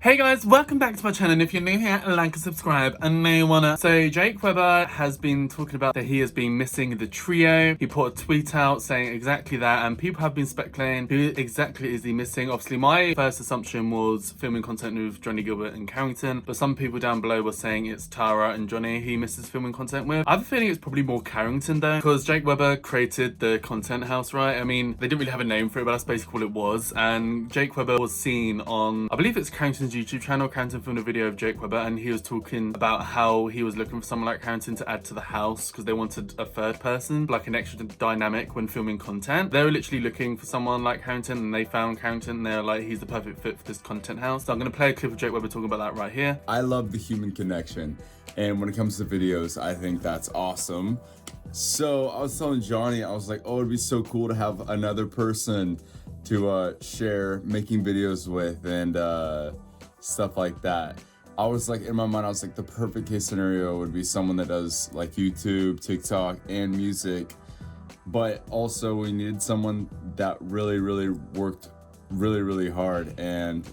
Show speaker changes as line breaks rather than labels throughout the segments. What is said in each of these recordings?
Hey guys, welcome back to my channel, and if you're new here, like and subscribe, and now you wanna. So Jake Webber has been talking about that he has been missing the trio. He put a tweet out saying exactly that, and people have been speculating who exactly is he missing. Obviously my first assumption was filming content with Johnnie Guilbert and Carrington, but some people down below were saying it's Tara and Johnnie he misses filming content with. I have a feeling it's probably more Carrington though, because Jake Webber created the content house, right? I mean, they didn't really have a name for it, but that's basically what it was. And Jake Webber was seen on, I believe it's Carrington's YouTube channel. Carrington filmed a video of Jake Webber, and he was talking about how he was looking for someone like Carrington to add to the house because they wanted a third person, like an extra dynamic when filming content. They were literally looking for someone like Carrington, and they found Carrington, and they were like, he's the perfect fit for this content house. So I'm gonna play a clip of Jake Webber talking about that right here.
I love the human connection, and when it comes to videos, I think that's awesome. So I was telling Johnnie, I was like, oh, it'd be so cool to have another person to share making videos with and stuff like that. I was like, in my mind, I was like, the perfect case scenario would be someone that does like YouTube, TikTok, and music, but also we needed someone that really worked really hard and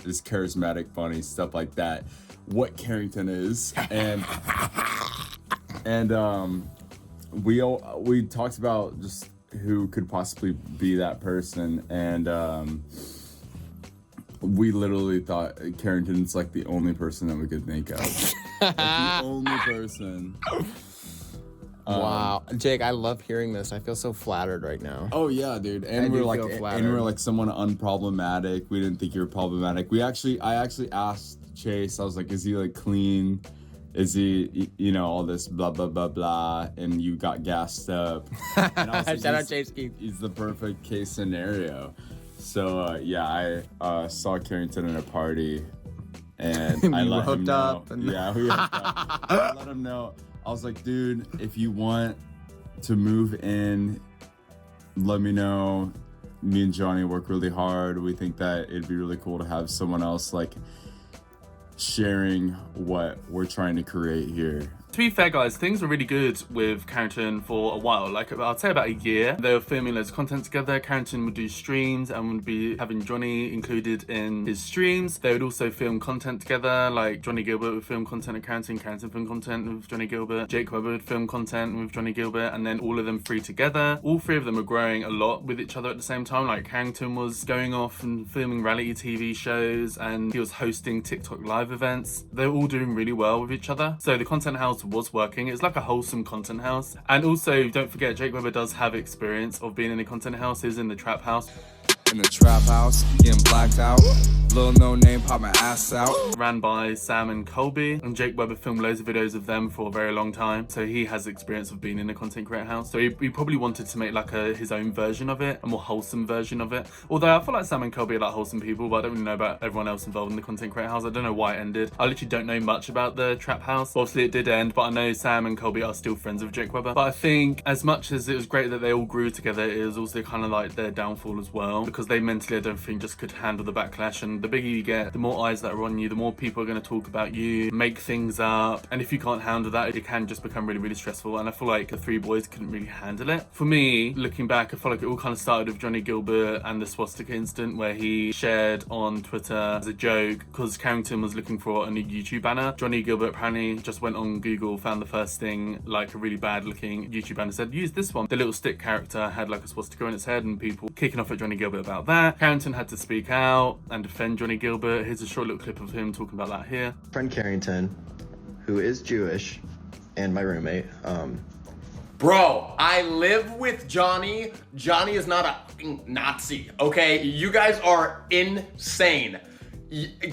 is charismatic, funny, stuff like that. What Carrington is, and we talked about just who could possibly be that person, and we literally thought Carrington's like the only person that we could think of. Like the only person.
Wow, Jake, I love hearing this. I feel so flattered right now.
Oh yeah, dude. And we're like someone unproblematic. We didn't think you were problematic. I actually asked Chase. I was like, is he like clean? Is he, you know, all this blah blah blah blah? And you got gassed up. And I was like,
shout out Chase Keith.
He's the perfect case scenario. So yeah, I saw Carrington at a party, and I let him know. Yeah, we hooked up. I let him know. I was like, dude, if you want to move in, let me know. Me and Johnnie work really hard. We think that it'd be really cool to have someone else like sharing what we're trying to create here.
To be fair guys, things were really good with Carrington for a while, like I'd say about a year. They were filming loads of content together. Carrington would do streams and would be having Johnnie included in his streams. They would also film content together, like Johnnie Guilbert would film content with Carrington, Carrington film content with Johnnie Guilbert, Jake Webber would film content with Johnnie Guilbert, and then all of them three together. All three of them were growing a lot with each other at the same time. Like Carrington was going off and filming reality TV shows, and he was hosting TikTok live events. They were all doing really well with each other. So the content house was working. It's like a wholesome content house. And also, don't forget, Jake Webber does have experience of being in a content house. He was in the trap house.
In the trap house, getting blacked out. Little no name, pop my ass out.
Ran by Sam and Colby, and Jake Webber filmed loads of videos of them for a very long time. So he has experience of being in a content creator house. So he probably wanted to make like his own version of it, a more wholesome version of it. Although I feel like Sam and Colby are like wholesome people, but I don't really know about everyone else involved in the content creator house. I don't know why it ended. I literally don't know much about the trap house. Obviously it did end, but I know Sam and Colby are still friends with Jake Webber. But I think as much as it was great that they all grew together, it was also kind of like their downfall as well, because they mentally, I don't think, just could handle the backlash. And the bigger you get, the more eyes that are on you, the more people are going to talk about you, make things up, and if you can't handle that, it can just become really stressful. And I feel like the three boys couldn't really handle it. For me, looking back, I feel like it all kind of started with Johnnie Guilbert and the swastika incident, where he shared on Twitter as a joke because Carrington was looking for a new YouTube banner. Johnnie Guilbert apparently just went on Google, found the first thing, like a really bad looking YouTube banner, said use this one. The little stick character had like a swastika on its head, and people kicking off at Johnnie Guilbert about that. Carrington had to speak out and defend Johnnie Guilbert. Here's a short little clip of him talking about that here.
Friend Carrington, who is Jewish, and my roommate.
Bro, I live with Johnnie. Johnnie is not a fucking Nazi, okay? You guys are insane.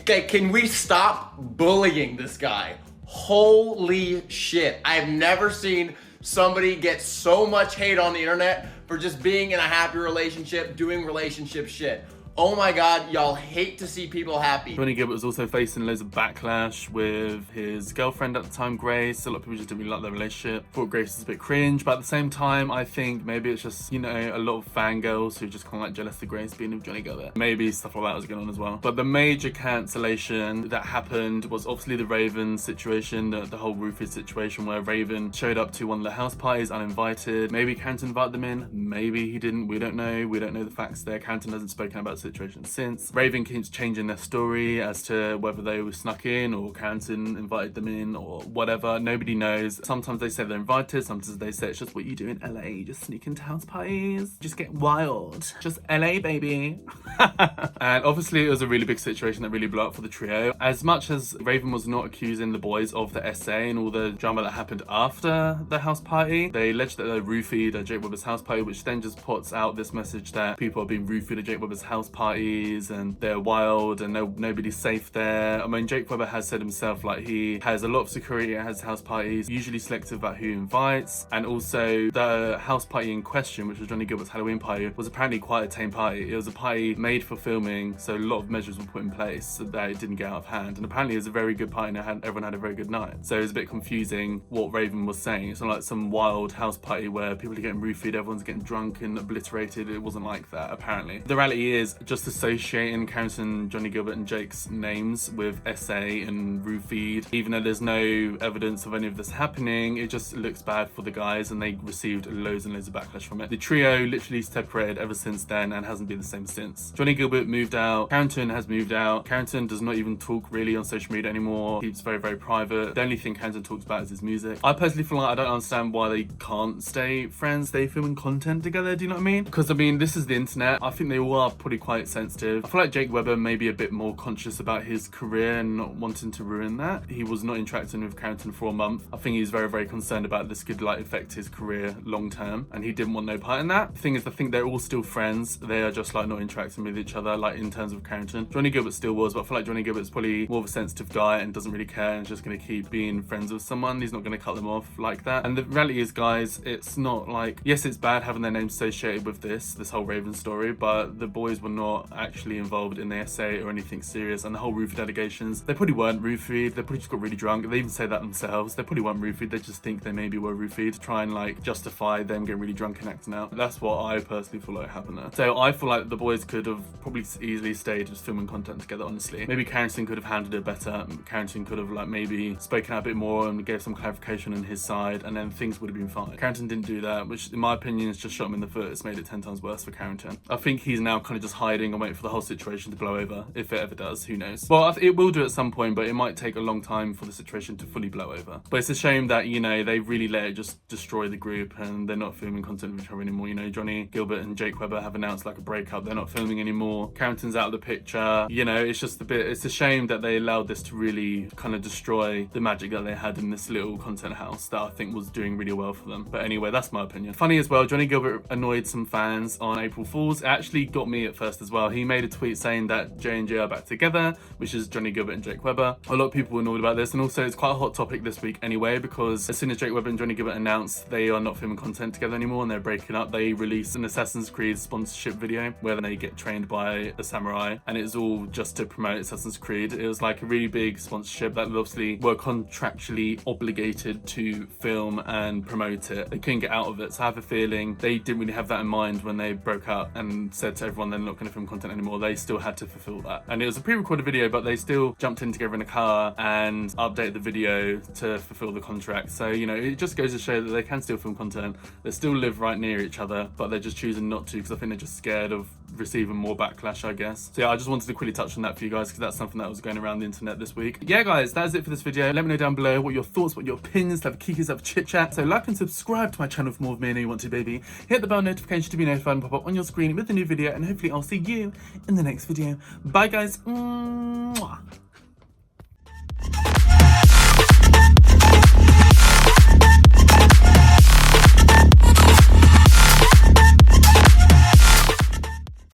Can we stop bullying this guy? Holy shit. I've never seen somebody get so much hate on the internet for just being in a happy relationship, doing relationship shit. Oh my God, y'all hate to see people happy.
Johnnie Guilbert was also facing loads of backlash with his girlfriend at the time, Grace. A lot of people just didn't really like their relationship. Thought Grace was a bit cringe, but at the same time, I think maybe it's just, you know, a lot of fangirls who just kind of like jealous of Grace being with Johnnie Guilbert. Maybe stuff like that was going on as well. But the major cancellation that happened was obviously the Raeven situation, the whole Rufus situation where Raeven showed up to one of the house parties uninvited. Maybe Carrington invited them in, maybe he didn't. We don't know. We don't know the facts there. Carrington hasn't spoken about situation since. Raeven keeps changing their story as to whether they were snuck in or Carrington invited them in or whatever. Nobody knows. Sometimes they say they're invited, sometimes they say it's just what you do in LA. You just sneak into house parties, just get wild. Just LA, baby. And obviously it was a really big situation that really blew up for the trio. As much as Raeven was not accusing the boys of the essay and all the drama that happened after the house party, they alleged that they roofied at Jake Webber's house party, which then just puts out this message that people are being roofied at Jake Webber's house parties and they're wild and nobody's safe there. I mean, Jake Webber has said himself, like, he has a lot of security at his house parties, usually selective about who he invites, and also the house party in question, which was Johnnie Guilbert's Halloween party, was apparently quite a tame party. It was a party made for filming, so a lot of measures were put in place so that it didn't get out of hand, and apparently it was a very good party and everyone had a very good night. So it was a bit confusing what Raeven was saying. It's not like some wild house party where people are getting roofied, everyone's getting drunk and obliterated. It wasn't like that, apparently. The reality is just associating Carrington, Johnnie Guilbert and Jake's names with SA and roofied, even though there's no evidence of any of this happening, it just looks bad for the guys and they received loads and loads of backlash from it. The trio literally separated ever since then and hasn't been the same since. Johnnie Guilbert moved out, Carrington has moved out. Carrington does not even talk really on social media anymore. Keeps very, very private. The only thing Carrington talks about is his music. I personally feel like I don't understand why they can't stay friends, stay filming content together, do you know what I mean? Because I mean, this is the internet. I think they all are pretty quite sensitive. I feel like Jake Webber may be a bit more conscious about his career and not wanting to ruin that. He was not interacting with Carrington for a month. I think he's very, very concerned about this could like affect his career long term and he didn't want no part in that. The thing is, I think they're all still friends. They are just like not interacting with each other, like in terms of Carrington. Johnnie Guilbert still was, but I feel like Johnnie Guilbert's probably more of a sensitive guy and doesn't really care and is just going to keep being friends with someone. He's not going to cut them off like that. And the reality is, guys, it's not like, yes, it's bad having their names associated with this whole Raeven story, but the boys were not actually involved in the essay or anything serious. And the whole roofied allegations, they probably weren't roofied. They probably just got really drunk. They even say that themselves. They probably weren't roofied. They just think they maybe were roofied to try and like justify them getting really drunk and acting out. That's what I personally feel like happened there. So I feel like the boys could have probably easily stayed just filming content together, honestly. Maybe Carrington could have handled it better. Carrington could have like maybe spoken out a bit more and gave some clarification on his side, and then things would have been fine. Carrington didn't do that, which in my opinion is just shot him in the foot. It's made it 10 times worse for Carrington. I think he's now kind of just hiding and waiting for the whole situation to blow over, if it ever does. Who knows? Well, it will do at some point, but it might take a long time for the situation to fully blow over. But it's a shame that, you know, they really let it just destroy the group and they're not filming content with each other anymore. You know, Johnnie Guilbert and Jake Webber have announced like a breakup. They're not filming anymore. Carrington's out of the picture. You know, it's just it's a shame that they allowed this to really kind of destroy the magic that they had in this little content house that I think was doing really well for them. But anyway, that's my opinion. Funny as well, Johnnie Guilbert annoyed some fans on April Fool's. It actually got me at first as well. He made a tweet saying that J&J are back together, which is Johnnie Guilbert and Jake Webber. A lot of people were annoyed about this, and also it's quite a hot topic this week anyway, because as soon as Jake Webber and Johnnie Guilbert announced they are not filming content together anymore and they're breaking up, they released an Assassin's Creed sponsorship video where they get trained by a samurai, and it's all just to promote Assassin's Creed. It was like a really big sponsorship that obviously were contractually obligated to film and promote it. They couldn't get out of it, so I have a feeling they didn't really have that in mind when they broke up and said to everyone they're not going to film content anymore. They still had to fulfill that, and it was a pre-recorded video, but they still jumped in together in a car and updated the video to fulfill the contract. So, you know, it just goes to show that they can still film content. They still live right near each other, but they're just choosing not to because I think they're just scared of receiving more backlash, I guess. So yeah, I just wanted to quickly touch on that for you guys because that's something that was going around the internet this week. Yeah, guys, that is it for this video. Let me know down below what your thoughts, what your opinions, have kikis, have chit chat. So like and subscribe to my channel for more of me. I know you want to, baby. Hit the bell notification to be notified and pop up on your screen with the new video, and hopefully I'll see you in the next video. Bye, guys.